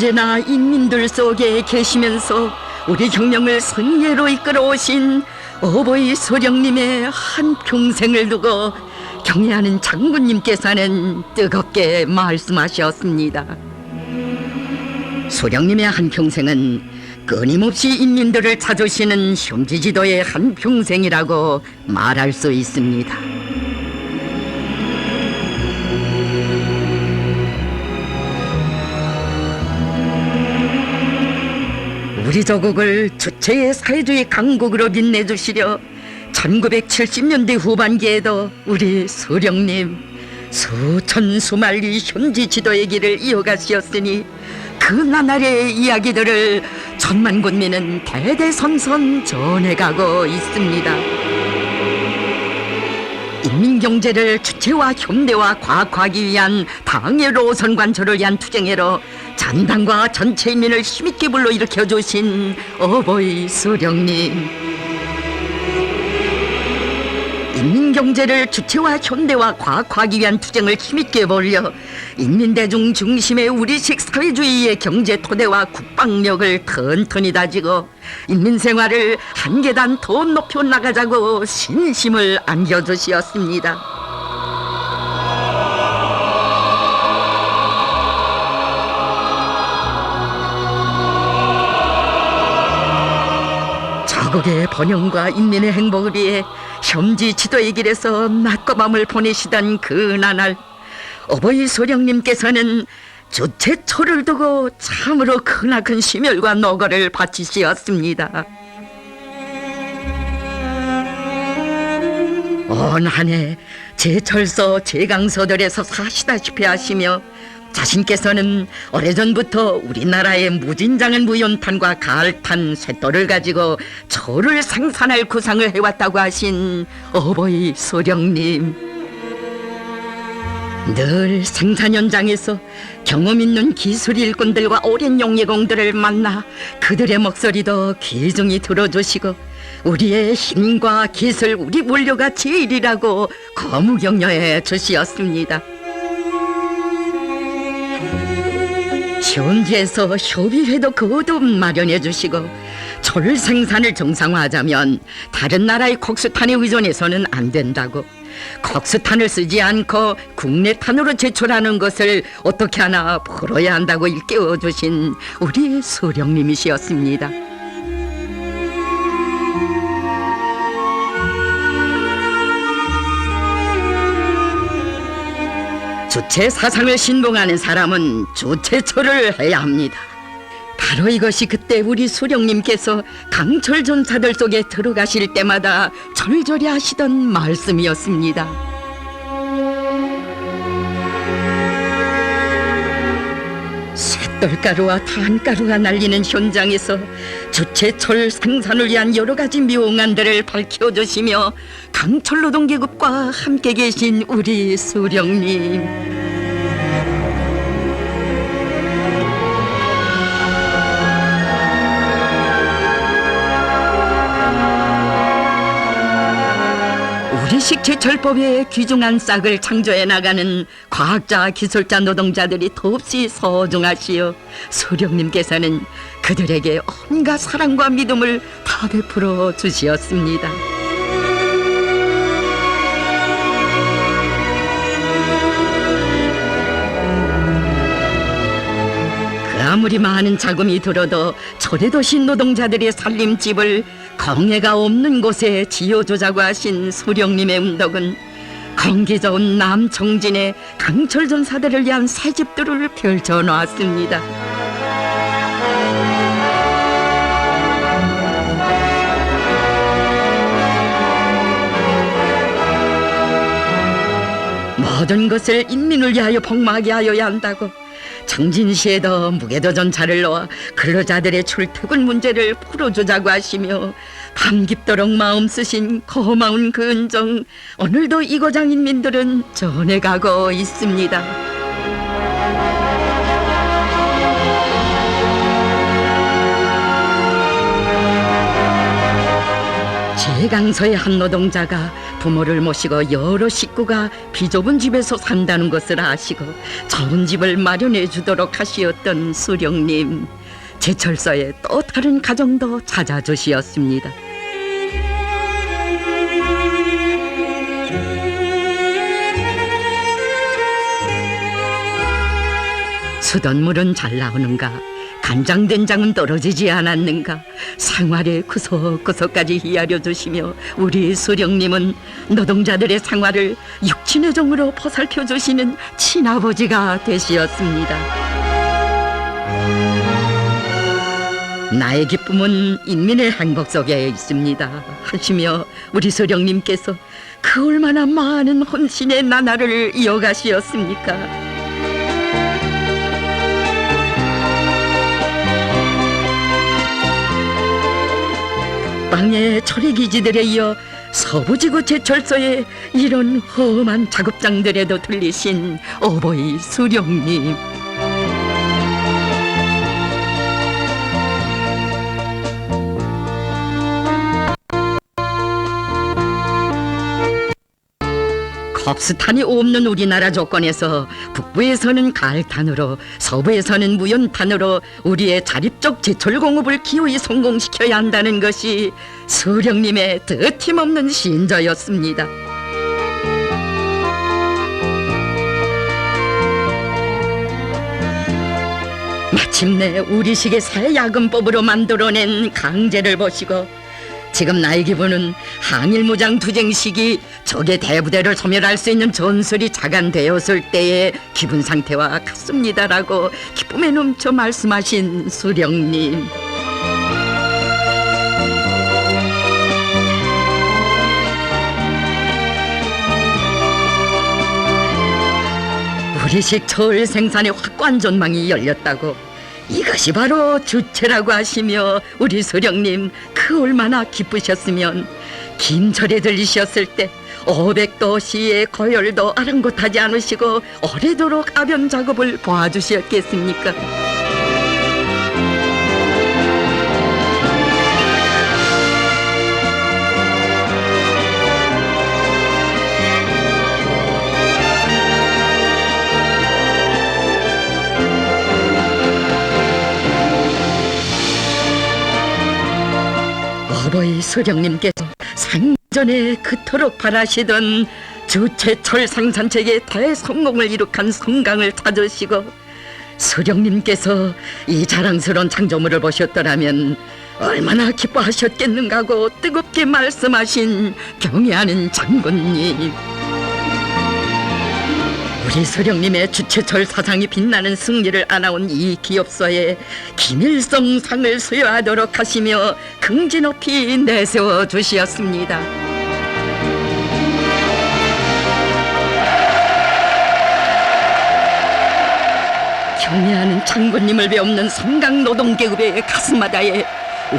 언제나 인민들 속에 계시면서 우리 혁명을 승리로 이끌어오신 어버이 소령님의 한평생을 두고 경애하는 장군님께서는 뜨겁게 말씀하셨습니다. 소령님의 한평생은 끊임없이 인민들을 찾으시는 현지지도의 한평생이라고 말할 수 있습니다. 우리 조국을 주체의 사회주의 강국으로 빛내주시려 1970년대 후반기에도 우리 소령님 수천 수만리 현지 지도의 길을 이어가시었으니 그 나날의 이야기들을 천만 군민은 대대선선 전해가고 있습니다. 인민경제를 주체와 현대화 과학화하기 위한 당의 노선관철을 위한 투쟁으로 전당과 전체 인민을 힘있게 불러일으켜 주신 어버이 소령님, 인민경제를 주체와 현대화 과학화하기 위한 투쟁을 힘있게 벌여 인민대중 중심의 우리식 사회주의의 경제 토대와 국방력을 튼튼히 다지고 인민생활을 한 계단 더 높여 나가자고 신심을 안겨주시었습니다. 조국의 번영과 인민의 행복을 위해 현지 지도의 길에서 낮과 밤을 보내시던 그 나날, 어버이 소령님께서는 주체초를 두고 참으로 크나큰 심혈과 노고를 바치시었습니다. 온 한 해 제철소 제강소들에서 사시다시피 하시며 자신께서는 오래전부터 우리나라의 무진장한 무연탄과 가을탄, 쇠돌을 가지고 초를 생산할 구상을 해왔다고 하신 어버이 소령님, 늘 생산 현장에서 경험 있는 기술 일꾼들과 오랜 용예공들을 만나 그들의 목소리도 귀중히 들어주시고 우리의 힘과 기술, 우리 원료가 제일이라고 거무격려해 주시었습니다. 현지에서 협의회도 거듭 마련해 주시고 철 생산을 정상화하자면 다른 나라의 콕스탄에 의존해서는 안 된다고, 콕스탄을 쓰지 않고 국내탄으로 제철하는 것을 어떻게 하나 풀어야 한다고 일깨워 주신 우리 소령님이시었습니다. 주체 사상을 신봉하는 사람은 주체처를 해야 합니다. 바로 이것이 그때 우리 소령님께서 강철 전사들 속에 들어가실 때마다 절절히 하시던 말씀이었습니다. 쇳돌가루와 탄가루가 날리는 현장에서 주체철 생산을 위한 여러 가지 묘안들을 밝혀주시며 강철 노동계급과 함께 계신 우리 소령님, 우리식 제철법에 귀중한 싹을 창조해 나가는 과학자, 기술자, 노동자들이 더없이 소중하시오. 소령님께서는 그들에게 온갖 사랑과 믿음을 다 베풀어 주시었습니다. 그 아무리 많은 자금이 들어도 초래도시 노동자들의 살림집을 공해가 없는 곳에 지어주자고 하신 소령님의 운동은 공기 좋은 남청진의 강철 전사들을 위한 새집들을 펼쳐놓았습니다. 모든 것을 인민을 위하여 복마하게 하여야 한다고 청진시에도 무게도 전차를 놓아 근로자들의 출퇴근 문제를 풀어주자고 하시며 밤 깊도록 마음 쓰신 고마운 그 은정, 오늘도 이 고장 인민들은 전해가고 있습니다. 해강서의 한 노동자가 부모를 모시고 여러 식구가 비좁은 집에서 산다는 것을 아시고 좋은 집을 마련해 주도록 하시었던 수령님, 제철서에 또 다른 가정도 찾아주시었습니다. 수돗물은 잘 나오는가, 간장된장은 떨어지지 않았는가, 생활의 구석구석까지 히아려 주시며 우리 수령님은 노동자들의 생활을 육친의 정으로 보살펴 주시는 친아버지가 되시었습니다. 나의 기쁨은 인민의 행복 속에 있습니다 하시며 우리 수령님께서 그 얼마나 많은 헌신의 나날을 이어가시었습니까? 땅의 처리기지들에 이어 서부지구 제철소에 이런 험한 작업장들에도 들리신 어버이 수령님, 컵스탄이 없는 우리나라 조건에서 북부에서는 가을탄으로, 서부에서는 무연탄으로 우리의 자립적 제철공업을 기어이 성공시켜야 한다는 것이 수령님의 드팀없는 신조였습니다. 마침내 우리식의 새 야근법으로 만들어낸 강제를 보시고 지금 나의 기분은 항일무장 투쟁식이 적의 대부대를 소멸할 수 있는 전술이 자간되었을 때의 기분 상태와 같습니다라고 기쁨에 넘쳐 말씀하신 수령님, 우리식 철 생산의 확고한 전망이 열렸다고, 이것이 바로 주체라고 하시며 우리 수령님 그 얼마나 기쁘셨으면 김철에 들리셨을 때 500도 시의 거열도 아랑곳하지 않으시고 오래도록 아변 작업을 도와주셨겠습니까? 어버이 수령님께서 생전에 그토록 바라시던 주체철 생산체의 대성공을 이룩한 성강을 찾으시고 수령님께서 이 자랑스러운 창조물을 보셨더라면 얼마나 기뻐하셨겠는가 하고 뜨겁게 말씀하신 경애하는 장군님, 우리 수령님의 주체철 사상이 빛나는 승리를 안아온 이 기업소에 김일성 상을 수여하도록 하시며 긍지 높이 내세워 주시었습니다. 경애하는 장군님을 배우는 성강노동계급의 가슴마다에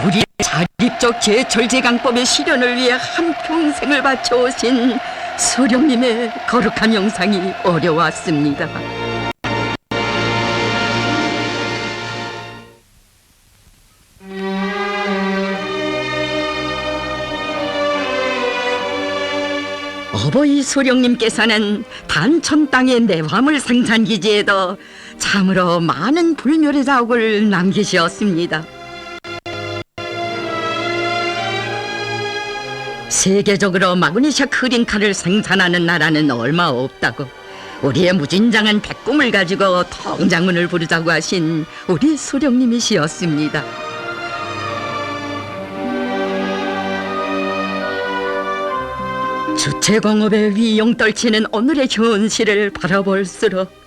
우리 자립적 제철제강법의 실현을 위해 한평생을 바쳐오신 수령님의 거룩한 영상이 어려웠습니다. 어버이 수령님께서는 단천 땅의 내화물 생산기지에도 참으로 많은 불멸의 자욱을 남기셨습니다. 세계적으로 마그네슘 크린칼을 생산하는 나라는 얼마 없다고, 우리의 무진장한 백꿈을 가지고 통장군을 부르자고 하신 우리 수령님이시었습니다. 주체공업에 위용 떨치는 오늘의 현실을 바라볼수록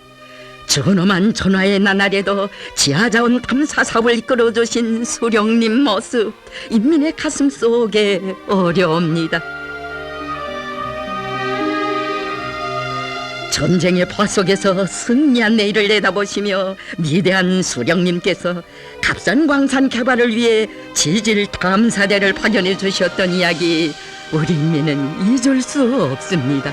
준엄한 전화의 나날에도 지하자원 탐사 사업을 이끌어주신 수령님 모습, 인민의 가슴 속에 어려웁니다. 전쟁의 포화 속에서 승리한 내일을 내다보시며 위대한 수령님께서 값싼 광산 개발을 위해 지질 탐사대를 파견해 주셨던 이야기, 우리 인민은 잊을 수 없습니다.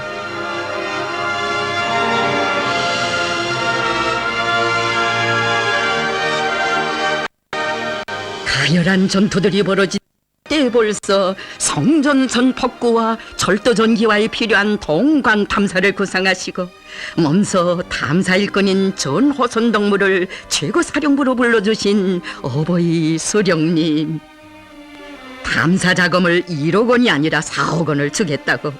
가열한 전투들이 벌어진 때 벌써 성전선 폭구와 철도 전기와에 필요한 동광 탐사를 구상하시고 몸소 탐사 일꾼인 전호선 동무를 최고 사령부로 불러주신 어버이 수령님. 탐사 작업을 1억 원이 아니라 4억 원을 주겠다고.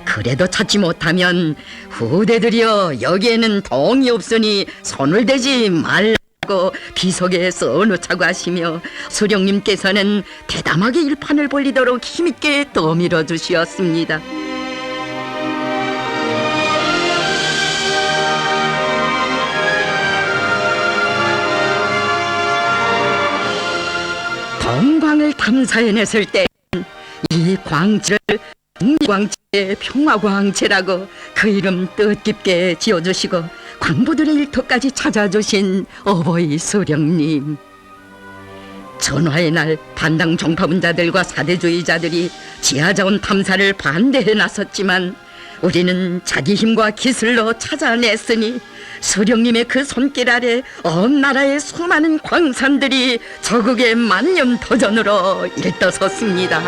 그래도 찾지 못하면 후대들이여 여기에는 동이 없으니 손을 대지 말라고 비속에 써놓자고 하시며 수령님께서는 대담하게 일판을 벌리도록 힘있게 떠밀어 주시었습니다. 동광을 탐사해냈을 때 이 광지를 국리광채 평화광채라고 그 이름 뜻깊게 지어주시고 광부들의 일터까지 찾아주신 어버이 수령님. 전화의 날 반당 종파분자들과 사대주의자들이 지하자원 탐사를 반대해 나섰지만 우리는 자기 힘과 기술로 찾아냈으니 수령님의 그 손길 아래 온 나라의 수많은 광산들이 저국의 만년도전으로 일떠섰습니다.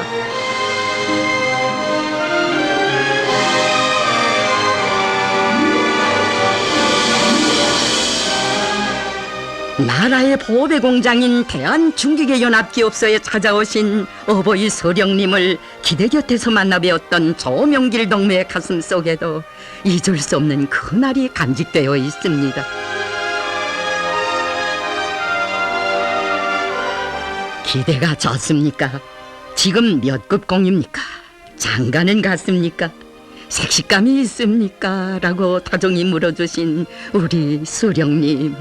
나라의 보배 공장인 대한중기계연합기업소에 찾아오신 어버이 수령님을 기대 곁에서 만나 뵈었던 조명길 동무의 가슴 속에도 잊을 수 없는 그날이 간직되어 있습니다. 기대가 좋습니까? 지금 몇 급 공입니까? 장가는 갔습니까? 색시감이 있습니까? 라고 다정히 물어주신 우리 수령님.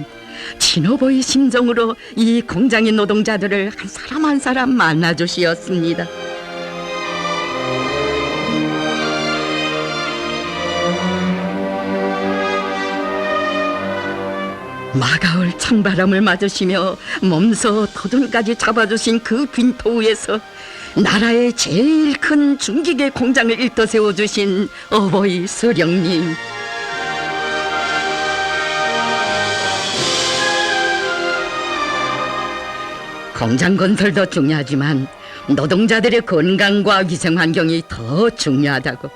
친어버이 심정으로 이 공장의 노동자들을 한 사람 한 사람 만나주시었습니다. 마가을 찬바람을 맞으시며 몸소 토둔까지 잡아주신 그 빈토 위에서 나라의 제일 큰 중기계 공장을 일떠 세워주신 어버이 수령님. 공장 건설도 중요하지만 노동자들의 건강과 위생 환경이 더 중요하다고,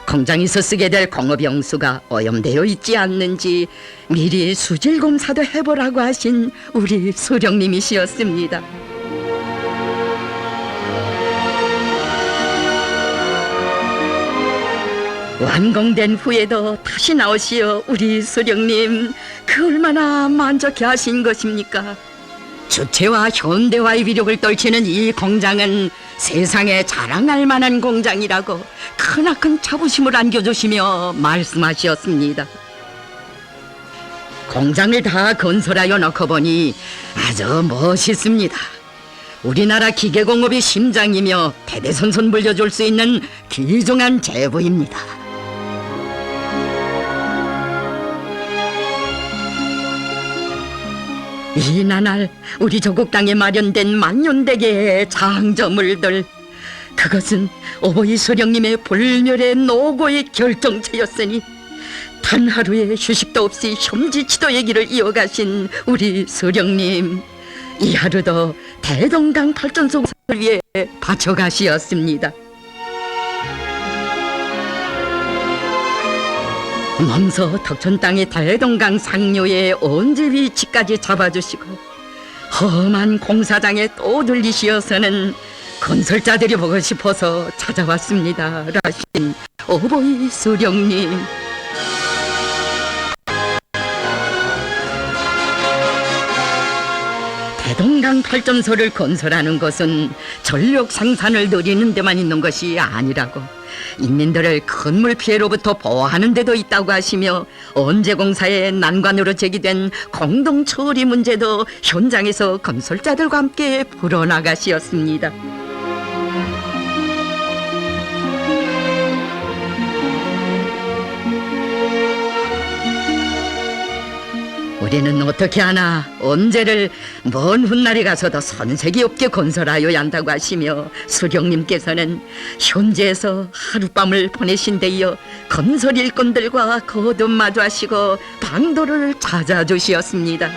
공장에서 쓰게 될 공업용수가 오염되어 있지 않는지 미리 수질 검사도 해보라고 하신 우리 수령님이시었습니다. 완공된 후에도 다시 나오시어 우리 수령님, 그 얼마나 만족해 하신 것입니까? 주체와 현대화의 위력을 떨치는 이 공장은 세상에 자랑할 만한 공장이라고 크나큰 자부심을 안겨주시며 말씀하셨습니다. 공장을 다 건설하여 놓고 보니 아주 멋있습니다. 우리나라 기계공업의 심장이며 대대손손 물려줄 수 있는 귀중한 제부입니다. 이 나날 우리 조국 땅에 마련된 만년대계의 장저물들, 그것은 어버이 수령님의 불멸의 노고의 결정체였으니 단 하루의 휴식도 없이 혐지치도의 길을 이어가신 우리 수령님, 이 하루도 대동강 발전소를 위해 바쳐가시었습니다. 몸소 덕천 땅의 대동강 상류의 언제 위치까지 잡아주시고 험한 공사장에 또 들리시어서는 건설자들이 보고 싶어서 찾아왔습니다 라신 어버이 수령님. 대동강 발전소를 건설하는 것은 전력 생산을 늘리는 데만 있는 것이 아니라고, 인민들을 건물 피해로부터 보호하는 데도 있다고 하시며 언제공사의 난관으로 제기된 공동 처리 문제도 현장에서 건설자들과 함께 풀어나가시었습니다. 우리는 어떻게 하나 언제를 먼 훗날에 가서도 손색이 없게 건설하여야 한다고 하시며 수령님께서는 현재에서 하룻밤을 보내신 데 이어 건설 일꾼들과 거듭 마주하시고 방도를 찾아주시었습니다.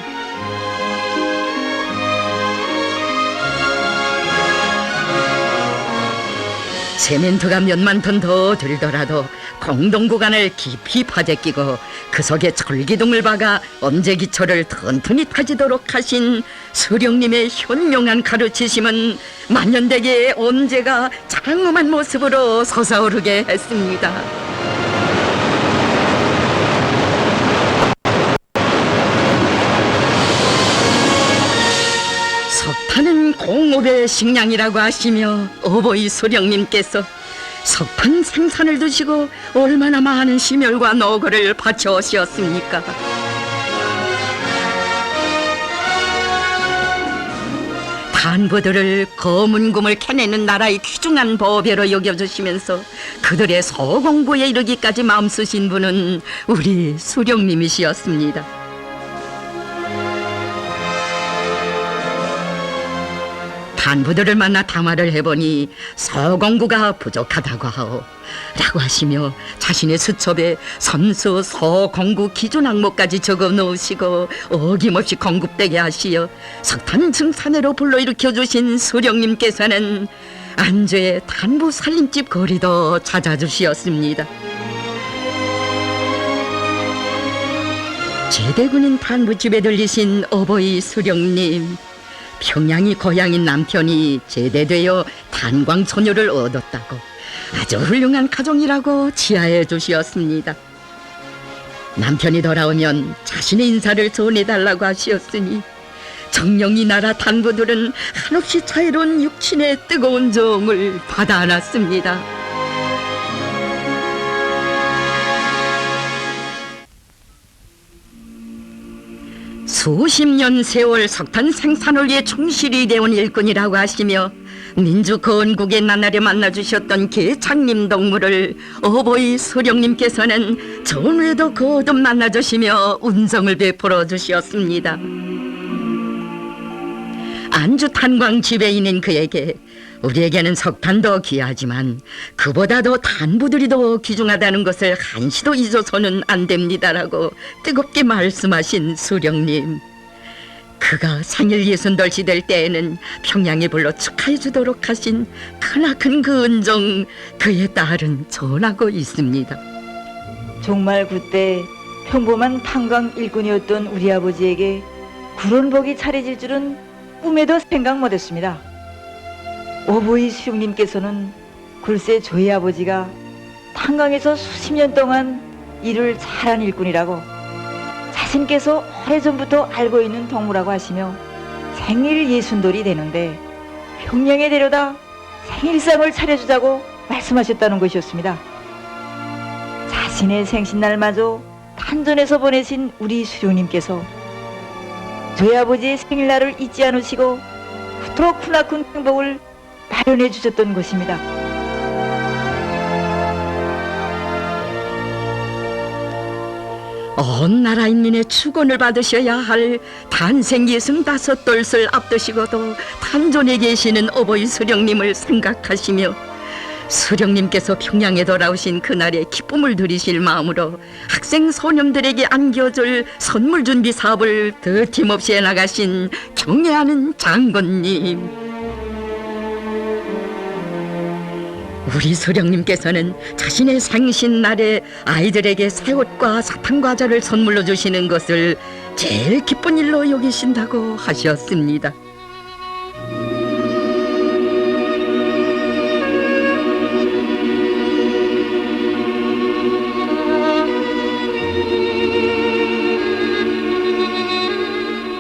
세멘트가 몇만 톤 더 들더라도 공동 구간을 깊이 파재끼고 그 속에 철기둥을 박아 엄지기초를 튼튼히 타지도록 하신 수령님의 현명한 가르치심은 만년대계의 엄제가 장엄한 모습으로 솟아오르게 했습니다. 석탄은 공업의 식량이라고 하시며 어버이 수령님께서 석탄 생산을 두시고 얼마나 많은 심혈과 노고를 바쳐오셨습니까? 탄부들을 검은 금을 캐내는 나라의 귀중한 보배로 여겨주시면서 그들의 소공부에 이르기까지 마음쓰신 분은 우리 수령님이시었습니다. 탄부들을 만나 담화를 해보니 서공구가 부족하다고 하오 라고 하시며 자신의 수첩에 선수 서공구 기준 항목까지 적어 놓으시고 어김없이 공급되게 하시어 석탄 증산회로 불러일으켜 주신 수령님께서는 안주의 탄부 살림집 거리도 찾아주시었습니다. 제대군인 탄부집에 들리신 어버이 수령님, 평양이 고향인 남편이 제대되어 탄광소녀를 얻었다고 아주 훌륭한 가정이라고 치하해 주시었습니다. 남편이 돌아오면 자신의 인사를 전해달라고 하시었으니 정녕 이 나라 탄부들은 한없이 자유로운 육친의 뜨거운 정을 받아 안았습니다. 수십 년 세월 석탄 생산을 위해 충실히 되온 일꾼이라고 하시며 민주 건국의 나날에 만나주셨던 계창님 동무를 어버이 수령님께서는 전에도 거듭 만나주시며 운정을 베풀어 주셨습니다. 안주 탄광 지배인인 그에게 우리에게는 석탄도 귀하지만 그보다도 탄부들이 더 귀중하다는 것을 한시도 잊어서는 안 됩니다라고 뜨겁게 말씀하신 수령님. 그가 생일 60돌시 될 때에는 평양에 불러 축하해 주도록 하신 크나큰 그 은정 그의 딸은 전하고 있습니다. 정말 그때 평범한 탄광 일꾼이었던 우리 아버지에게 그런 복이 차려질 줄은 꿈에도 생각 못했습니다. 어버이 수령님께서는 글쎄 저희 아버지가 탄광에서 수십 년 동안 일을 잘한 일꾼이라고 자신께서 오래전부터 알고 있는 동무라고 하시며 생일 60돌이 되는데 평양에 데려다 생일상을 차려주자고 말씀하셨다는 것이었습니다. 자신의 생신날마저 탄전에서 보내신 우리 수령님께서 저희 아버지의 생일날을 잊지 않으시고 그토록 크나큰 행복을 마련해 주셨던 것입니다. 온 나라 인민의 축원을 받으셔야 할 탄생 65돌을 앞두시고도 탄존에 계시는 어버이 수령님을 생각하시며 수령님께서 평양에 돌아오신 그날의 기쁨을 누리실 마음으로 학생 소년들에게 안겨줄 선물 준비 사업을 더팀없이 해나가신 경애하는 장군님. 우리 수령님께서는 자신의 생신날에 아이들에게 새옷과 사탕과자를 선물로 주시는 것을 제일 기쁜 일로 여기신다고 하셨습니다.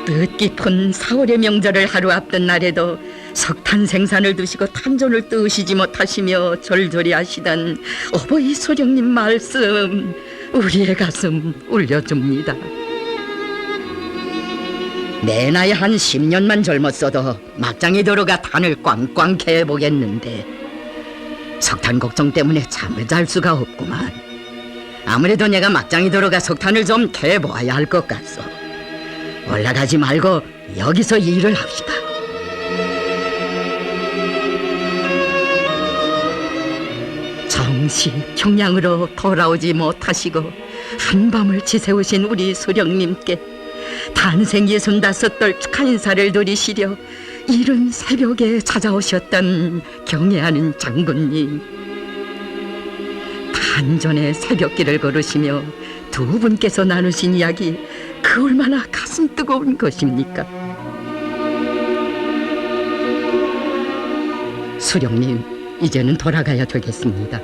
뜻깊은 4월의 명절을 하루 앞둔 날에도 석탄 생산을 두시고 탄전을 뜨시지 못하시며 절절히 하시던 어버이 수령님 말씀 우리의 가슴 울려줍니다. 내 나이 한 10년만 젊었어도 막장에 들어가 탄을 꽝꽝 캐보겠는데 석탄 걱정 때문에 잠을 잘 수가 없구만. 아무래도 내가 막장에 들어가 석탄을 좀 캐보아야 할 것 같소. 올라가지 말고 여기서 일을 합시다. 정시 평양으로 돌아오지 못하시고 한밤을 지새우신 우리 수령님께 탄생 65돌 축하 인사를 드리시려 이른 새벽에 찾아오셨던 경애하는 장군님. 단전에 새벽길을 걸으시며 두 분께서 나누신 이야기, 그 얼마나 가슴 뜨거운 것입니까? 수령님, 이제는 돌아가야 되겠습니다.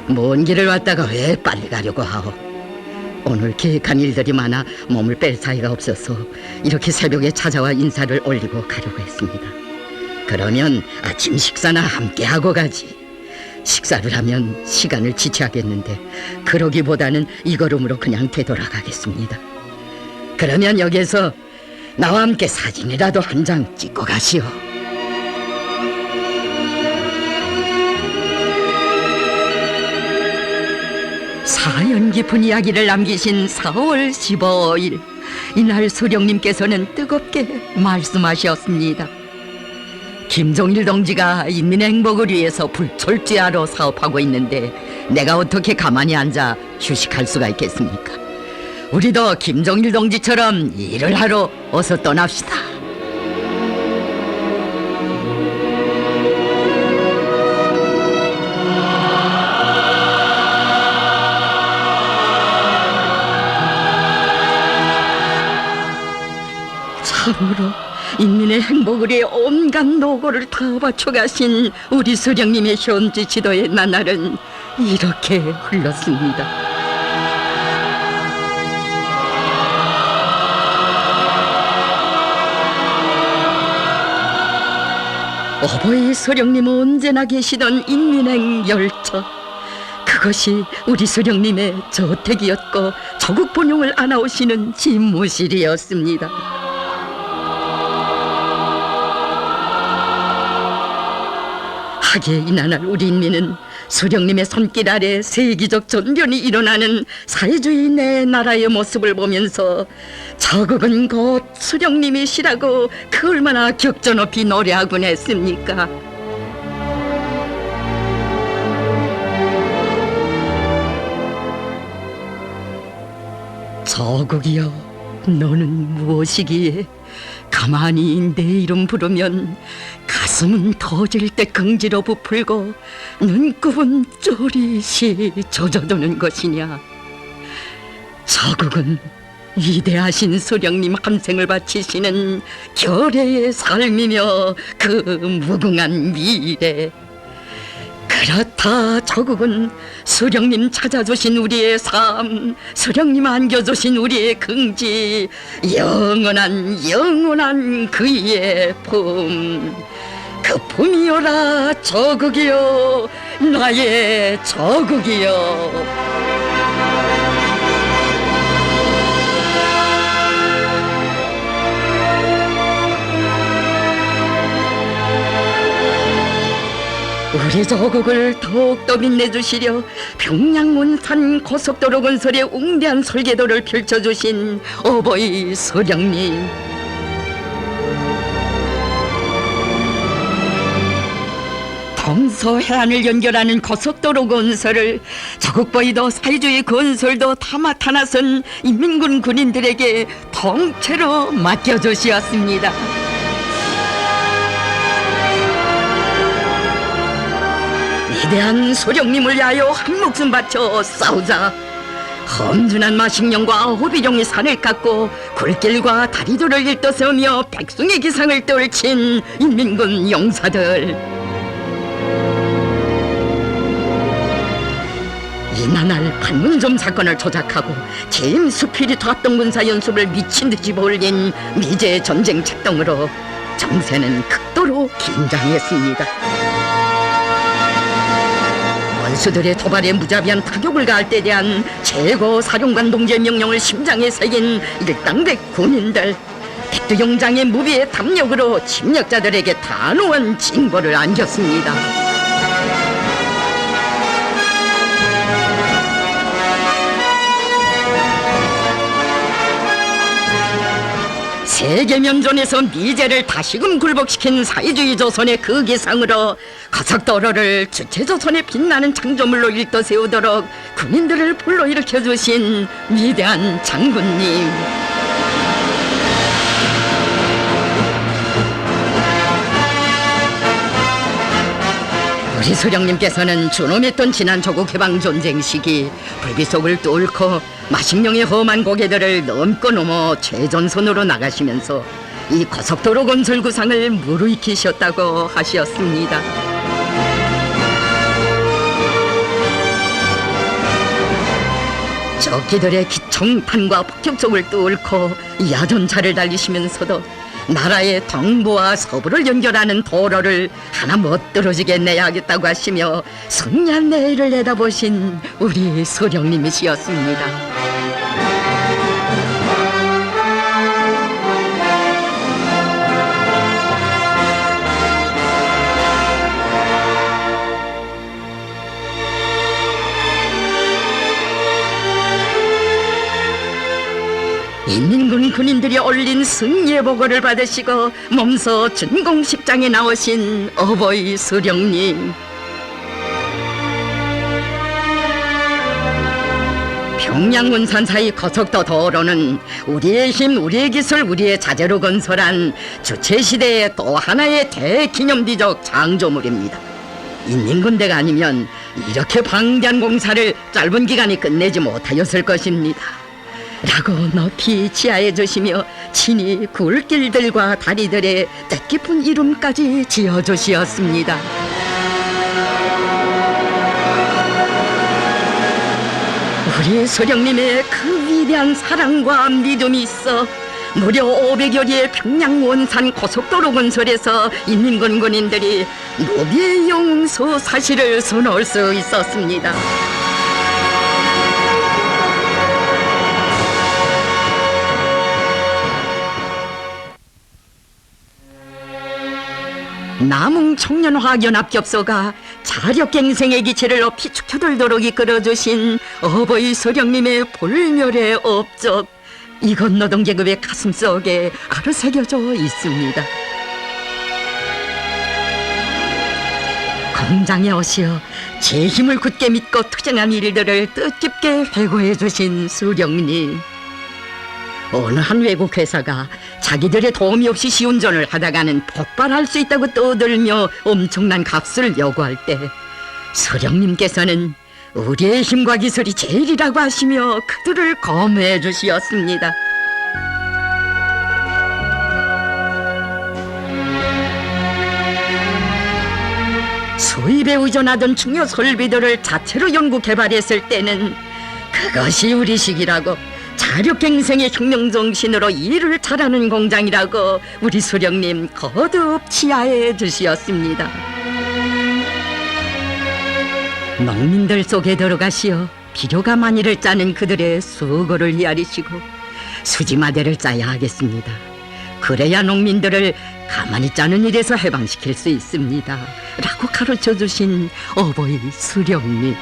먼 길을 왔다가 왜 빨리 가려고 하오? 오늘 계획한 일들이 많아 몸을 뺄 사이가 없어서 이렇게 새벽에 찾아와 인사를 올리고 가려고 했습니다. 그러면 아침 식사나 함께 하고 가지. 식사를 하면 시간을 지체하겠는데 그러기보다는 이 걸음으로 그냥 되돌아가겠습니다. 그러면 여기서 나와 함께 사진이라도 한 장 찍고 가시오. 사연 깊은 이야기를 남기신 4월 15일, 이날 수령님께서는 뜨겁게 말씀하셨습니다. 김종일 동지가 인민의 행복을 위해서 불철주야로 사업하고 있는데 내가 어떻게 가만히 앉아 휴식할 수가 있겠습니까? 우리도 김종일 동지처럼 일을 하러 어서 떠납시다. 참으로 인민의 행복을 위해 온갖 노고를 다 바쳐가신 우리 수령님의 현지 지도의 나날은 이렇게 흘렀습니다. 어버이 수령님은 언제나 계시던 인민행 열차, 그것이 우리 수령님의 저택이었고 조국 본용을 안아오시는 집무실이었습니다. 하기에 이날 우리 인민은 수령님의 손길 아래 세기적 전변이 일어나는 사회주의 내 나라의 모습을 보면서 저국은 곧 수령님이시라고 그 얼마나 격조 높이 노래하곤 했습니까? 저국이여, 너는 무엇이기에 가만히 내 이름 부르면 가슴은 터질 때 긍지로 부풀고 눈곱은 쪼릿이 젖어드는 것이냐? 저국은 위대하신 수령님 한 생을 바치시는 결의의 삶이며 그 무궁한 미래. 그렇다, 저국은 수령님 찾아주신 우리의 삶, 수령님 안겨주신 우리의 긍지, 영원한 그의 품. 그 품이여라 저국이여, 나의 저국이여. 우리 저국을 더욱더 빛내주시려 평양운산 고속도로 건설의 웅대한 설계도를 펼쳐주신 어버이 수령님. 동서해안을 연결하는 고속도로 건설을 저국보이도 사회주의 건설도 다 맡아 나선 인민군 군인들에게 통째로 맡겨주시었습니다. 위대한 수령님을 위하여 한 목숨 바쳐 싸우자. 험준한 마식령과 호비룡이 산을 깎고 굴길과 다리들을 일떠세우며 백성의 기상을 떨친 인민군 용사들. 이나날 판문점 사건을 조작하고 제임 수필이 합동 군사 연습을 미친 듯이 벌린 미제 전쟁 책동으로 정세는 극도로 긴장했습니다. 원수들의 도발에 무자비한 타격을 가할 때 대한 최고 사령관 동지의 명령을 심장에 새긴 일당백 군인들. 백두용장의 무비의 담력으로 침략자들에게 단호한 징벌을 안겼습니다. 세계면전에서 미제를 다시금 굴복시킨 사회주의 조선의 그 기상으로 고속도로를 주체조선의 빛나는 창조물로 일떠세우도록 군인들을 불러일으켜 주신 위대한 장군님. 우리 수령님께서는 준엄했던 지난 조국 해방 전쟁 시기 불빛 속을 뚫고 마식령의 험한 고개들을 넘고 넘어 최전선으로 나가시면서 이 고속도로 건설 구상을 무르익히셨다고 하셨습니다. 적기들의 기총탄과 폭격 속을 뚫고 야전차를 달리시면서도 나라의 동부와 서부를 연결하는 도로를 하나 멋들어지게 내야 하겠다고 하시며 승리한 내일을 내다보신 우리 소령님이시였습니다. 인민군 군인들이 올린 승리의 보고를 받으시고 몸소 준공식장에 나오신 어버이 수령님. 평양 원산 사이 고속도 도로는 우리의 힘, 우리의 기술, 우리의 자재로 건설한 주체시대의 또 하나의 대기념비적 창조물입니다. 인민군대가 아니면 이렇게 방대한 공사를 짧은 기간에 끝내지 못하였을 것입니다. 라고 높이 지하해 주시며 친히 굴길들과 다리들의 뜻깊은 이름까지 지어주시었습니다. 우리 소령님의 그 위대한 사랑과 믿음이 있어 무려 500여리의 평양 원산 고속도로 건설에서 인민군 군인들이 노비의 영웅소 사실을 수놓을 수 있었습니다. 남웅 청년화연합협소가 자력갱생의 기체를 높이 축혀들도록 이끌어주신 어버이 소령님의 불멸의 업적, 이것 노동계급의 가슴속에 가로 새겨져 있습니다. 공장에 오시어 제 힘을 굳게 믿고 투쟁한 일들을 뜻깊게 회고해 주신 수령님. 어느 한 외국 회사가 자기들의 도움이 없이 시운전을 하다가는 폭발할 수 있다고 떠들며 엄청난 값을 요구할 때 수령님께서는 우리의 힘과 기술이 제일이라고 하시며 그들을 거머해 주시었습니다. 수입에 의존하던 중요 설비들을 자체로 연구 개발했을 때는 그것이 우리 시기라고, 자력갱생의 혁명정신으로 일을 잘하는 공장이라고 우리 수령님 거듭 치하해 주시었습니다. 농민들 속에 들어가시어 비료가 많이를 짜는 그들의 수고를 헤아리시고 수지마대를 짜야 하겠습니다. 그래야 농민들을 가만히 짜는 일에서 해방시킬 수 있습니다. 라고 가르쳐 주신 어버이 수령님.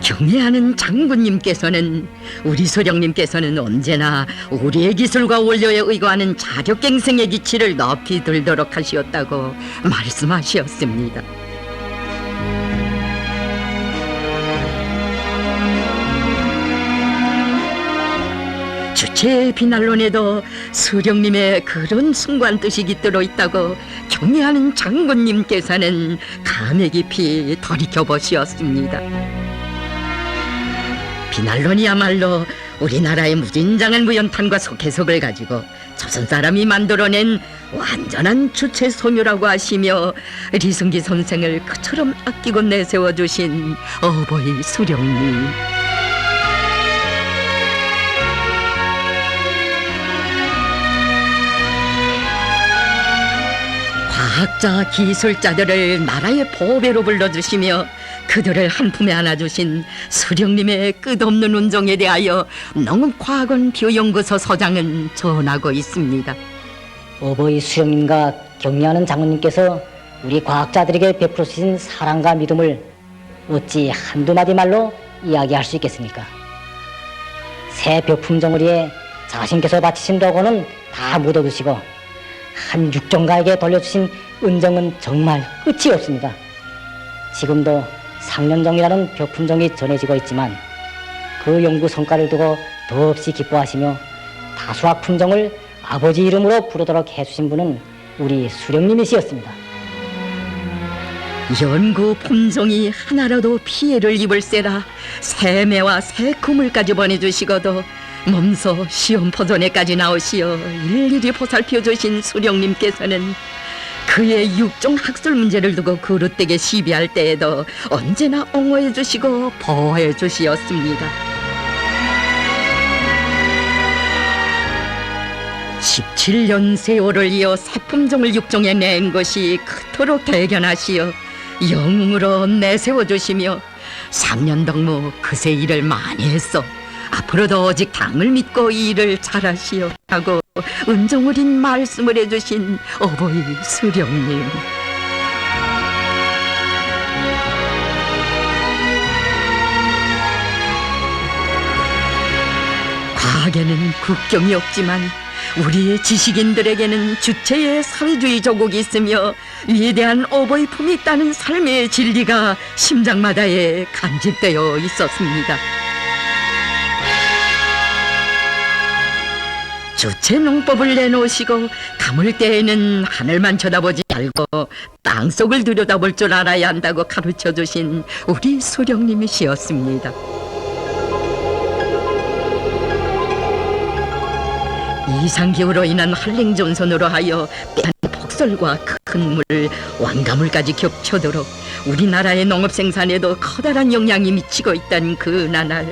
경애하는 장군님께서는, 우리 소령님께서는 언제나 우리의 기술과 원료에 의거하는 자력갱생의 기치를 높이 들도록 하시었다고 말씀하셨습니다. 주체의 비난론에도 수령님의 그런 숭고한 뜻이 깃들어 있다고 경애하는 장군님께서는 감회 깊이 돌이켜보시었습니다. 비난론이야말로 우리나라의 무진장한 무연탄과 석회석을 가지고 조선 사람이 만들어낸 완전한 주체 소묘라고 하시며 리승기 선생을 그처럼 아끼고 내세워주신 어버이 수령님. 과학자, 기술자들을 나라의 보배로 불러주시며 그들을 한 품에 안아주신 수령님의 끝없는 운정에 대하여 농업과학원 비오연구소 소장은 전하고 있습니다. 어버이 수령님과 격려하는 장군님께서 우리 과학자들에게 베풀어 주신 사랑과 믿음을 어찌 한두 마디 말로 이야기할 수 있겠습니까? 새 벽품 정어리에 자신께서 바치신 로고는 다 묻어두시고 한 육정가에게 돌려주신 은정은 정말 끝이 없습니다. 지금도 상련정이라는 벽품종이 전해지고 있지만 그 연구 성과를 두고 더없이 기뻐하시며 다수학 품종을 아버지 이름으로 부르도록 해주신 분은 우리 수령님이시였습니다. 연구 품종이 하나라도 피해를 입을세라 새매와 새그물까지 보내주시고도 몸소 시험 포전에까지 나오시어 일일이 보살펴주신 수령님께서는 그의 육종 학술 문제를 두고 그릇되게 시비할 때에도 언제나 옹호해 주시고 보호해 주시었습니다. 17년 세월을 이어 새 품종을 육종에 낸 것이 그토록 대견하시어 영웅으로 내세워 주시며 3년 덕무 그새 일을 많이 했어 앞으로도 오직 당을 믿고 이 일을 잘하시오 하고 은종어린 말씀을 해주신 어버이 수령님. 과학에는 국경이 없지만 우리의 지식인들에게는 주체의 사회주의 조국이 있으며 위대한 어버이 품이 있다는 삶의 진리가 심장마다에 간직되어 있었습니다. 주체 농법을 내놓으시고 가물 때에는 하늘만 쳐다보지 말고 땅속을 들여다볼 줄 알아야 한다고 가르쳐주신 우리 수령님이시였습니다. 이상기후로 인한 한랭전선으로 하여 빼한 폭설과 큰 물, 왕가물까지 겹쳐도록 우리나라의 농업 생산에도 커다란 영향이 미치고 있다는 그 나날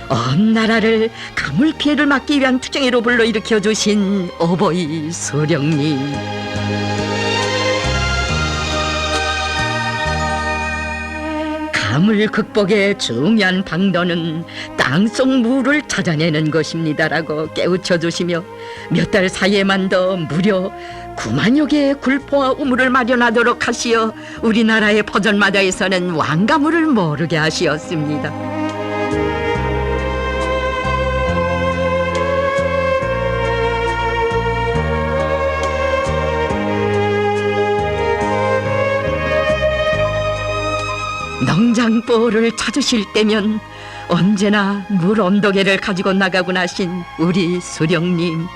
온 나라를 가물 피해를 막기 위한 투쟁으로 불러일으켜 주신 어버이 수령님. 가물 극복의 중요한 방도는 땅속 물을 찾아내는 것입니다라고 깨우쳐 주시며 몇 달 사이에만도 무려 9만여 개의 굴포와 우물을 마련하도록 하시어 우리나라의 포전마다에서는 왕가물을 모르게 하시었습니다. 농장보를 찾으실 때면 언제나 물 온도계를 가지고 나가곤 하신 우리 수령님,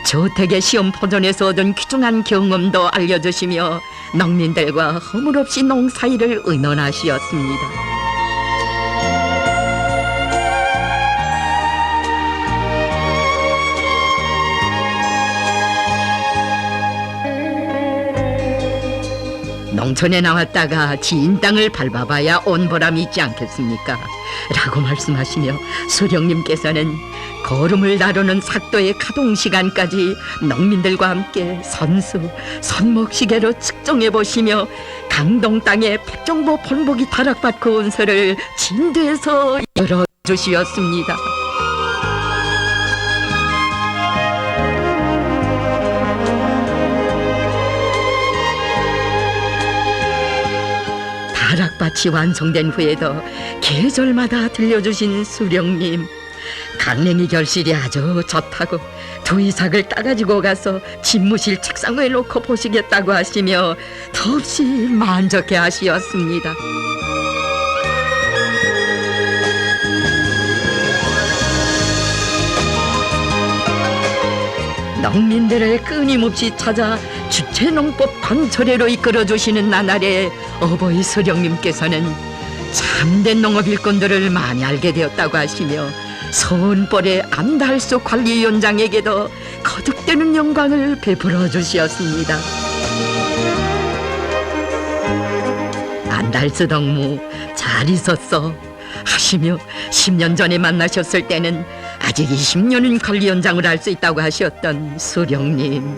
저택의 시험 포전에서 얻은 귀중한 경험도 알려주시며 농민들과 허물없이 농사일을 의논하시었습니다. 농촌에 나왔다가 지인 땅을 밟아봐야 온 보람이 있지 않겠습니까? 라고 말씀하시며 수령님께서는 거름을 다루는 삭도의 가동 시간까지 농민들과 함께 선수, 손목시계로 측정해 보시며 강동 땅의 백정보 본보기 타락받고 온서를 진도에서 열어주시었습니다. 다락밭이 완성된 후에도 계절마다 들려주신 수령님, 강냉이 결실이 아주 좋다고 두 이삭을 따가지고 가서 집무실 책상 위에 놓고 보시겠다고 하시며 더없이 만족해 하시었습니다. 농민들을 끊임없이 찾아 주체농법 관철회로 이끌어주시는 나날에 어버이 수령님께서는 참된 농업 일꾼들을 많이 알게 되었다고 하시며 서운벌의 안달수 관리위원장에게도 거듭되는 영광을 베풀어 주시었습니다. 안달수 덕무 잘 있었어 하시며 10년 전에 만나셨을 때는 아직 20년은 관리위원장을 할 수 있다고 하셨던 수령님,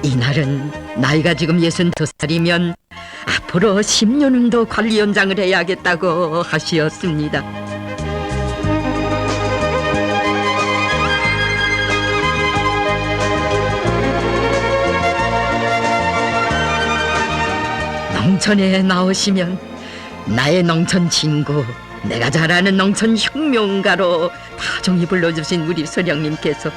이날은 나이가 지금 62살이면 앞으로 10년은 더 관리위원장을 해야겠다고 하시었습니다. 농촌에 나오시면 나의 농촌 친구, 내가 잘 아는 농촌 혁명가로 다정히 불러주신 우리 수령님께서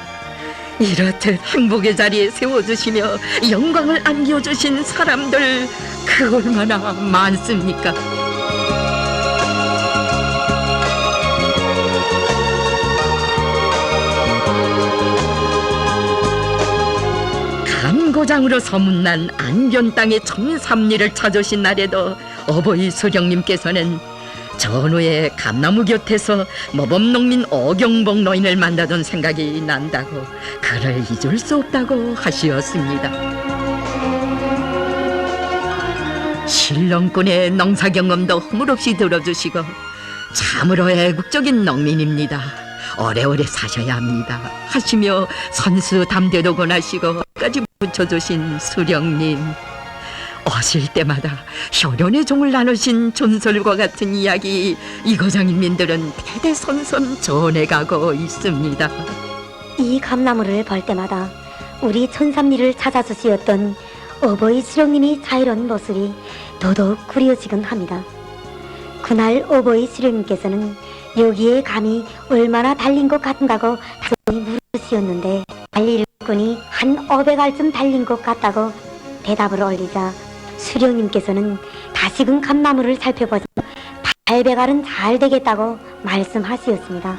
이렇듯 행복의 자리에 세워주시며 영광을 안겨주신 사람들 그 얼마나 많습니까? 이고장으로 소문난 안변 땅의 정삼리를 찾으신 날에도 어버이 수령님께서는 전후에 감나무 곁에서 모범농민 어경복 노인을 만나던 생각이 난다고 그를 잊을 수 없다고 하시었습니다. 신령꾼의 농사 경험도 허물없이 들어주시고 참으로 애국적인 농민입니다. 오래오래 사셔야 합니다 하시며 선수 담대도 권하시고 까지 붙여주신 수령님, 오실 때마다 효련의 종을 나누신 전설과 같은 이야기 이고장인민들은 대대손손 전해가고 있습니다. 이 감나무를 볼 때마다 우리 천삼리를 찾아주시었던 어버이 수령님이 자유로운 모습이 더더욱 그리워지곤 합니다. 그날 어버이 수령님께서는 여기에 감이 얼마나 달린 것 같은가고 다시 물으시었는데 달릴 꾼이 한 500알쯤 달린 것 같다고 대답을 올리자 수령님께서는 다시금 감나무를 살펴보자 800알은 잘 되겠다고 말씀하시었습니다.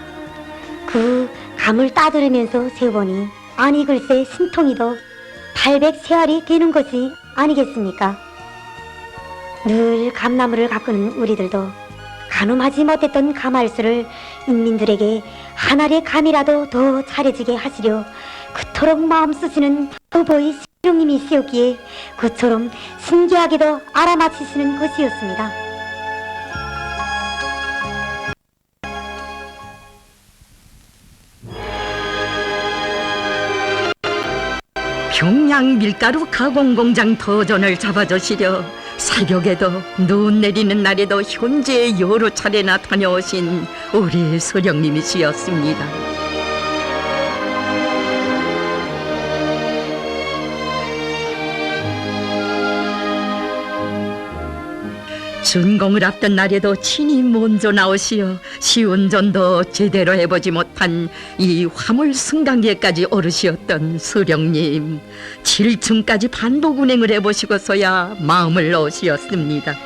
그 감을 따들으면서 세어보니 아니 글쎄 신통이도 803알이 되는 것이 아니겠습니까? 늘 감나무를 가꾸는 우리들도 가늠하지 못했던 감알수를 인민들에게 한 알의 감이라도 더 잘해지게 하시려 그토록 마음 쓰시는 어버이 수령님이시었기에 그처럼 신기하게도 알아맞히시는 것이었습니다. 평양 밀가루 가공공장 터전을 잡아주시려 새벽에도 눈 내리는 날에도 현재 여러 차례나 다녀오신 우리 수령님이시였습니다. 준공을 앞둔 날에도 친히 먼저 나오시어 시운전도 제대로 해보지 못한 이 화물 승강기에까지 오르시었던 수령님, 7층까지 반복 운행을 해보시고서야 마음을 놓으시었습니다.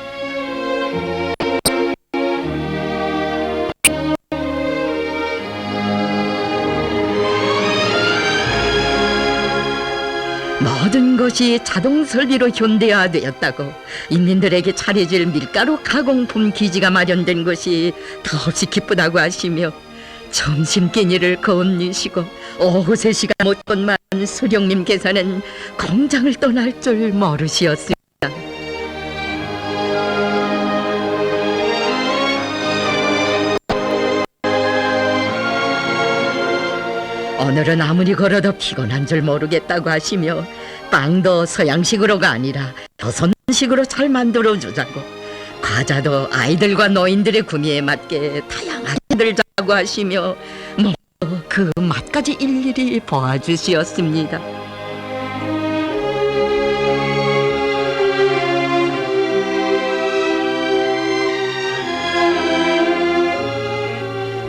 모든 것이 자동 설비로 현대화되었다고 인민들에게 차려질 밀가루 가공품 기지가 마련된 것이 더없이 기쁘다고 하시며 점심 끼니를 거느시고 오후 3시가 못건만 수령님께서는 공장을 떠날 줄 모르시었습니다. 오늘은 아무리 걸어도 피곤한 줄 모르겠다고 하시며 빵도 서양식으로가 아니라 조선식으로 잘 만들어주자고 과자도 아이들과 노인들의 구미에 맞게 다양하게 만들자고 하시며 그 맛까지 일일이 보아주시었습니다.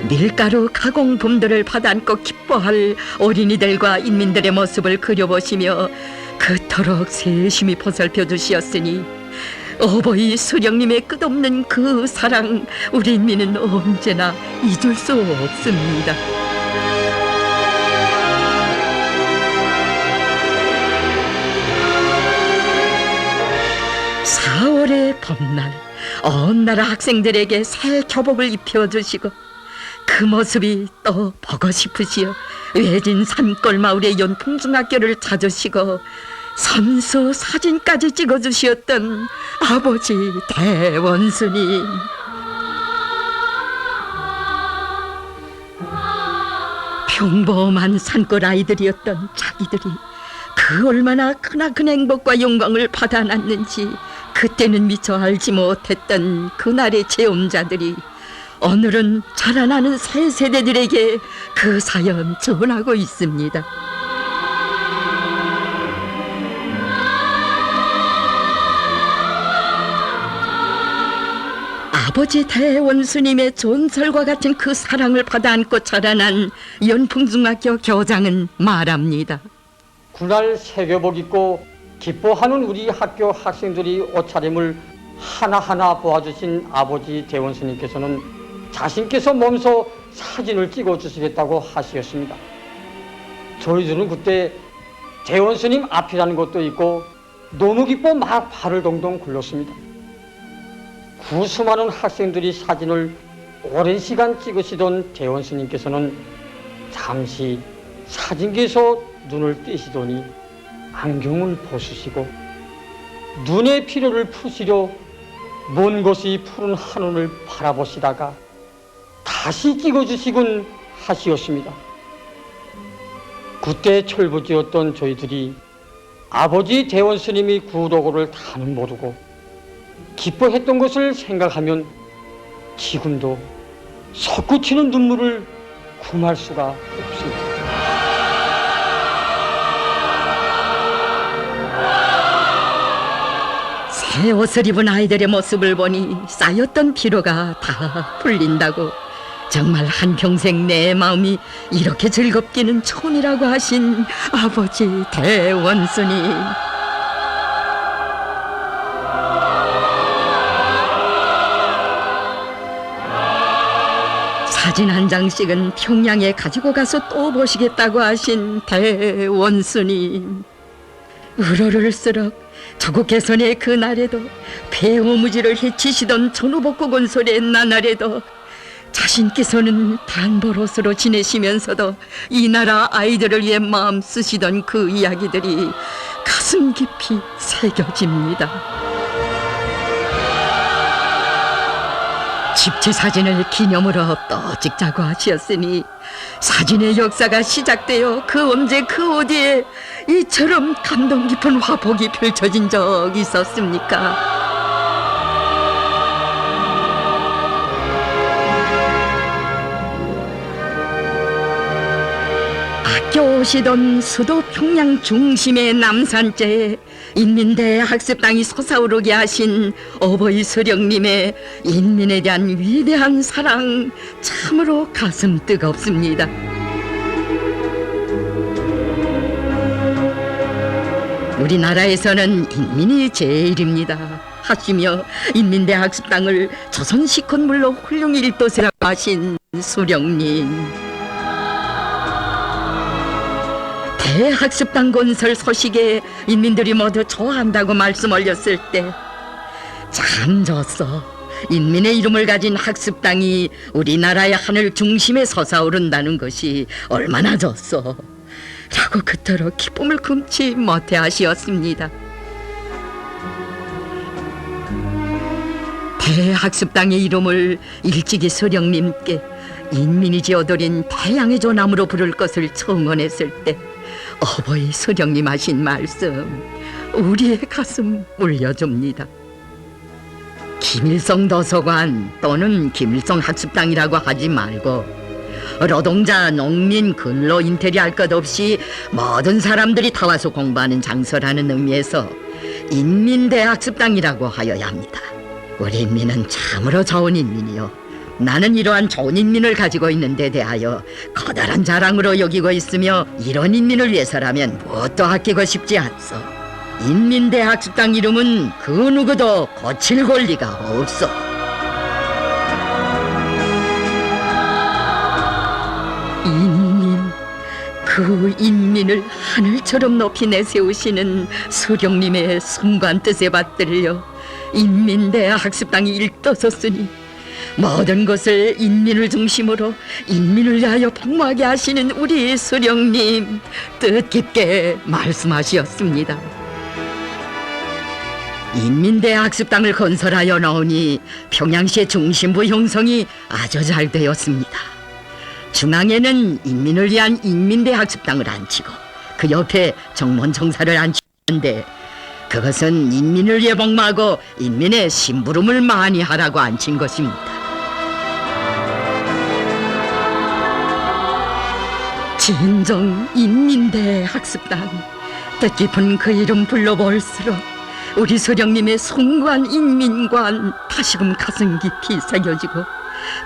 밀가루 가공품들을 받아안고 기뻐할 어린이들과 인민들의 모습을 그려보시며 그토록 세심히 보살펴 주시었으니 어버이 수령님의 끝없는 그 사랑 우리 인민은 언제나 잊을 수 없습니다. (4월의) 봄날 온 나라 학생들에게 새 교복을 입혀주시고 그 모습이 또 보고 싶으시어 외진 산골 마을의 연풍중학교를 찾으시고 선수 사진까지 찍어주시었던 아버지 대원수님, 평범한 산골 아이들이었던 자기들이 그 얼마나 크나큰 행복과 영광을 받아놨는지 그때는 미처 알지 못했던 그날의 체험자들이 오늘은 자라나는 새 세대들에게 그 사연 전하고 있습니다. 아버지 대원수님의 전설과 같은 그 사랑을 받아안고 자라난 연풍중학교 교장은 말합니다. 그날 새교복 입고 기뻐하는 우리 학교 학생들이 옷차림을 하나하나 보아주신 아버지 대원수님께서는 자신께서 몸소 사진을 찍어 주시겠다고 하시었습니다. 저희들은 그때 대원스님 앞이라는 것도 있고 너무 기뻐 막 발을 동동 굴렀습니다. 그 수많은 학생들이 사진을 오랜 시간 찍으시던 대원스님께서는 잠시 사진기에서 눈을 떼시더니 안경을 벗으시고 눈의 피로를 푸시려 먼 곳이 푸른 하늘을 바라보시다가 다시 찍어주시곤 하시었습니다. 그때 철부지였던 저희들이 아버지 대원스님이 구도고를 다는 모르고 기뻐했던 것을 생각하면 지금도 솟구치는 눈물을 금할 수가 없습니다. 새 옷을 입은 아이들의 모습을 보니 쌓였던 피로가 다 풀린다고, 정말 한평생 내 마음이 이렇게 즐겁기는 처음이라고 하신 아버지 대원스님. 사진 한 장씩은 평양에 가지고 가서 또 보시겠다고 하신 대원스님. 으르르를수록 조국 개선의 그날에도 폐허무지를 해치시던 전후복구 건설의 나날에도 자신께서는 단벌옷으로 지내시면서도 이 나라 아이들을 위해 마음 쓰시던 그 이야기들이 가슴 깊이 새겨집니다. 집체 사진을 기념으로 또 찍자고 하셨으니 사진의 역사가 시작되어 그 언제 그 어디에 이처럼 감동 깊은 화폭이 펼쳐진 적 있었습니까? 학교 오시던 수도 평양 중심의 남산제에 인민대 학습당이 솟아오르게 하신 어버이 수령님의 인민에 대한 위대한 사랑, 참으로 가슴 뜨겁습니다. 우리나라에서는 인민이 제일입니다 하시며 인민대 학습당을 조선 시건물로 훌륭히 일도세라고 하신 수령님. 대학습당 건설 소식에 인민들이 모두 좋아한다고 말씀 올렸을 때 참 좋소, 인민의 이름을 가진 학습당이 우리나라의 하늘 중심에 솟아오른다는 것이 얼마나 좋소 라고 그토록 기쁨을 금치 못해 하시었습니다. 대학습당의 이름을 일찍이 수령님께 인민이 지어드린 태양의 조남으로 부를 것을 청원했을 때 어버이 수령님 하신 말씀 우리의 가슴 울려줍니다. 김일성 도서관 또는 김일성 학습당이라고 하지 말고 노동자, 농민, 근로, 인테리 할 것 없이 모든 사람들이 다 와서 공부하는 장소라는 의미에서 인민대학습당이라고 하여야 합니다. 우리 인민은 참으로 좋은 인민이요, 나는 이러한 좋은 인민을 가지고 있는 데 대하여 커다란 자랑으로 여기고 있으며 이런 인민을 위해서라면 무엇도 아끼고 싶지 않소. 인민대학습당 이름은 그 누구도 고칠 권리가 없소. 인민, 그 인민을 하늘처럼 높이 내세우시는 수령님의 숭고한 뜻에 받들려 인민대학습당이 일떠섰으니 모든 것을 인민을 중심으로 인민을 위하여 복무하게 하시는 우리 수령님 뜻깊게 말씀하시었습니다. 인민대학습당을 건설하여 나오니 평양시의 중심부 형성이 아주 잘 되었습니다. 중앙에는 인민을 위한 인민대학습당을 앉히고 그 옆에 정문청사를 앉히는데 그것은 인민을 위해 복무하고 인민의 심부름을 많이 하라고 앉힌 것입니다. 진정 인민대학습당, 뜻깊은 그 이름 불러볼수록 우리 수령님의 숭고한 인민관 다시금 가슴 깊이 새겨지고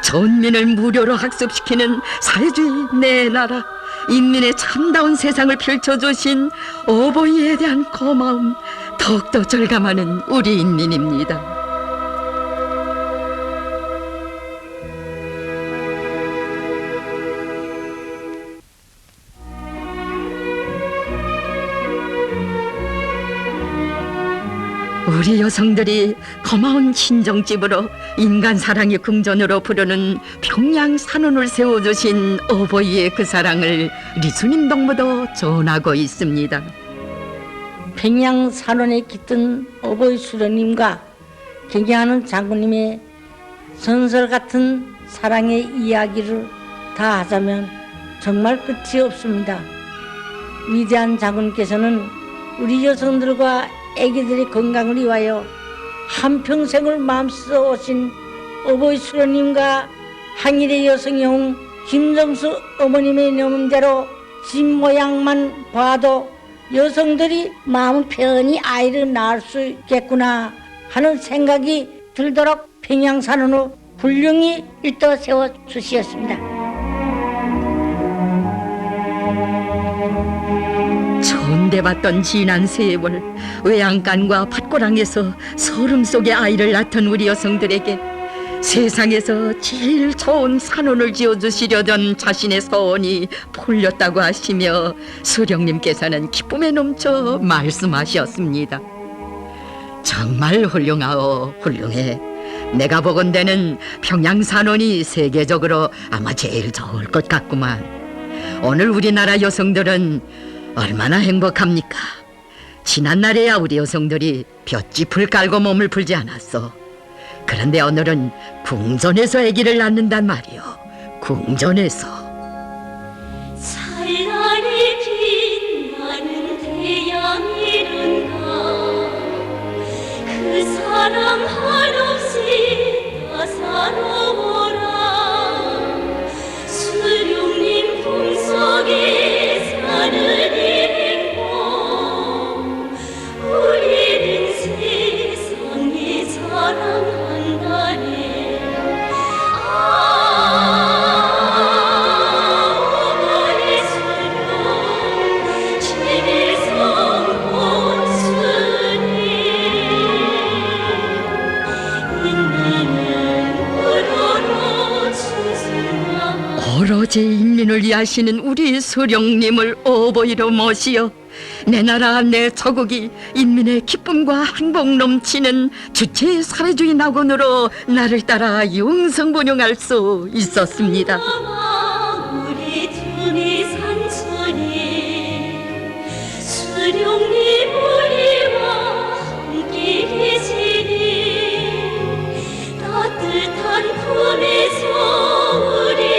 전민을 무료로 학습시키는 사회주의 내 나라 인민의 참다운 세상을 펼쳐주신 어버이에 대한 고마움 더욱더 절감하는 우리 인민입니다. 우리 여성들이 고마운 친정집으로 인간 사랑의 궁전으로 부르는 평양 산원을 세워주신 어버이의 그 사랑을 리수님 동무도 전하고 있습니다. 평양 산원에 깃든 어버이 수령님과 경영하는 장군님의 전설 같은 사랑의 이야기를 다 하자면 정말 끝이 없습니다. 위대한 장군께서는 우리 여성들과 아기들의 건강을 위하여 한평생을 마음써 오신 어버이 수령님과 항일의 여성영 김정수 어머님의 명음대로 집 모양만 봐도 여성들이 마음 편히 아이를 낳을 수 있겠구나 하는 생각이 들도록 평양산원으로 훌륭히 일떠 세워 주시었습니다. 천대받던 지난 세월, 외양간과 밭고랑에서 소름 속에 아이를 낳던 우리 여성들에게 세상에서 제일 좋은 산원을 지어주시려던 자신의 소원이 풀렸다고 하시며 수령님께서는 기쁨에 넘쳐 말씀하셨습니다. 정말 훌륭하오, 훌륭해. 내가 보건대는 평양산원이 세계적으로 아마 제일 좋을 것 같구만. 오늘 우리나라 여성들은 얼마나 행복합니까? 지난날에야 우리 여성들이 볏짚을 깔고 몸을 풀지 않았어. 그런데 오늘은 궁전에서 아기를 낳는단 말이오. 궁전에서. 찬란히 빛나는 태양이른가 그 사랑 한없이 따사로워라 수령님 품속에 사는 이 행복 우리는 세상에 사랑한다네 어머니 수령 지성 본수님 인민은 우러러 충성하라 오로지 인민을 위하시는 우리 수령님을 어버이로 모시어 내 나라 내 조국이 인민의 기쁨과 행복 넘치는 주체의 사회주의 낙원으로 나를 따라 영성번영할 수 있었습니다. 우리 두니 산천이 수령님 우리와 함께 계시니 따뜻한 품에서 우리는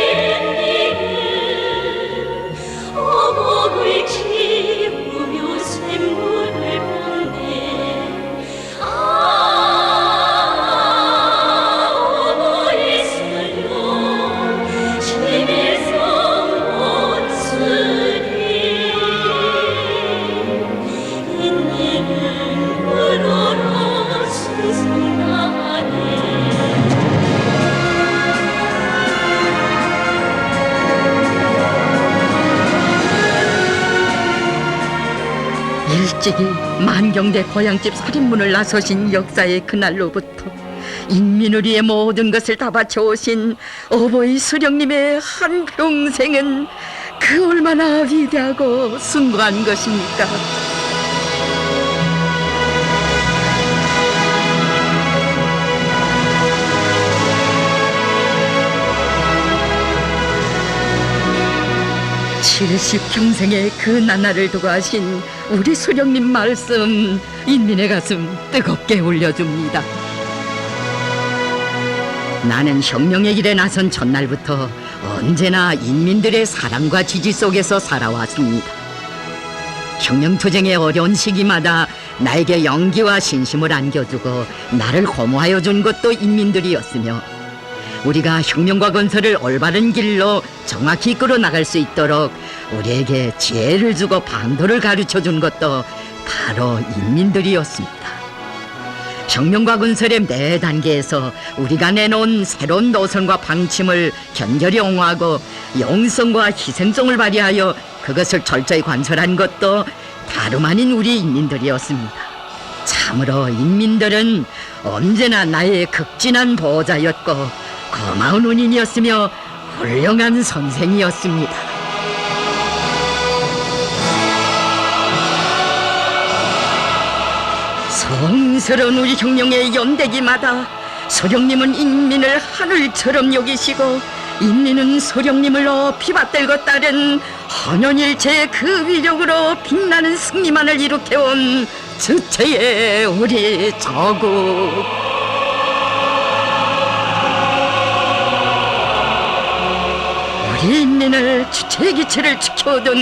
어복을 키우며 샘물을 붓네 어버이 수령 심혜성 온수리 인민은 우러러 충성나네 일찍이 만경대 고향집 살인문을 나서신 역사의 그날로부터 인민을 위해 모든 것을 다 바쳐오신 어버이 수령님의 한평생은 그 얼마나 위대하고 숭고한 것입니까? 칠십 평생의 그 나날을 두고 하신 우리 수령님 말씀 인민의 가슴 뜨겁게 울려줍니다. 나는 혁명의 길에 나선 첫날부터 언제나 인민들의 사랑과 지지 속에서 살아왔습니다. 혁명투쟁의 어려운 시기마다 나에게 용기와 신심을 안겨주고 나를 고무하여 준 것도 인민들이었으며 우리가 혁명과 건설을 올바른 길로 정확히 이끌어 나갈 수 있도록 우리에게 지혜를 주고 방도를 가르쳐 준 것도 바로 인민들이었습니다. 혁명과 건설의 매 단계에서 우리가 내놓은 새로운 노선과 방침을 견결히 옹호하고 영성과 희생성을 발휘하여 그것을 철저히 관철한 것도 다름 아닌 우리 인민들이었습니다. 참으로 인민들은 언제나 나의 극진한 보호자였고 고마운 은인이었으며 훌륭한 선생이었습니다. 성스러운 우리 형령의 연대기마다 소령님은 인민을 하늘처럼 여기시고 인민은 소령님을 높이 받들고 따른 헌연일체 그 위력으로 빛나는 승리만을 일으켜온 주체의 우리 조국. 우리 인민을 주체의 기체를 지켜오던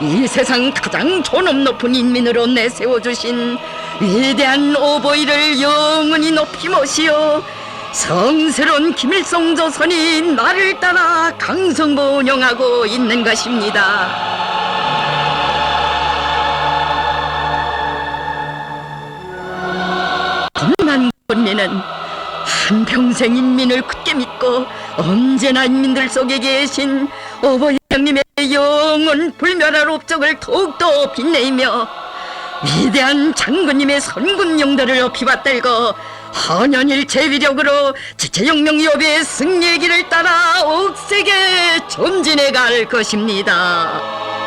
이 세상 가장 존엄 높은 인민으로 내세워주신 위대한 오보이를 영원히 높이 모시어 성스러운 김일성 조선이 나를 따라 강성번영하고 있는 것입니다. 겁난 군민은 한평생 인민을 굳게 믿고 언제나 인민들 속에 계신 오보이 형님의 영원 불멸할 업적을 더욱더 빛내며 위대한 장군님의 선군 용도를 높이 받들고 헌연일체 위력으로 지체혁명위협의 승리의 길을 따라 억세게 전진해 갈 것입니다.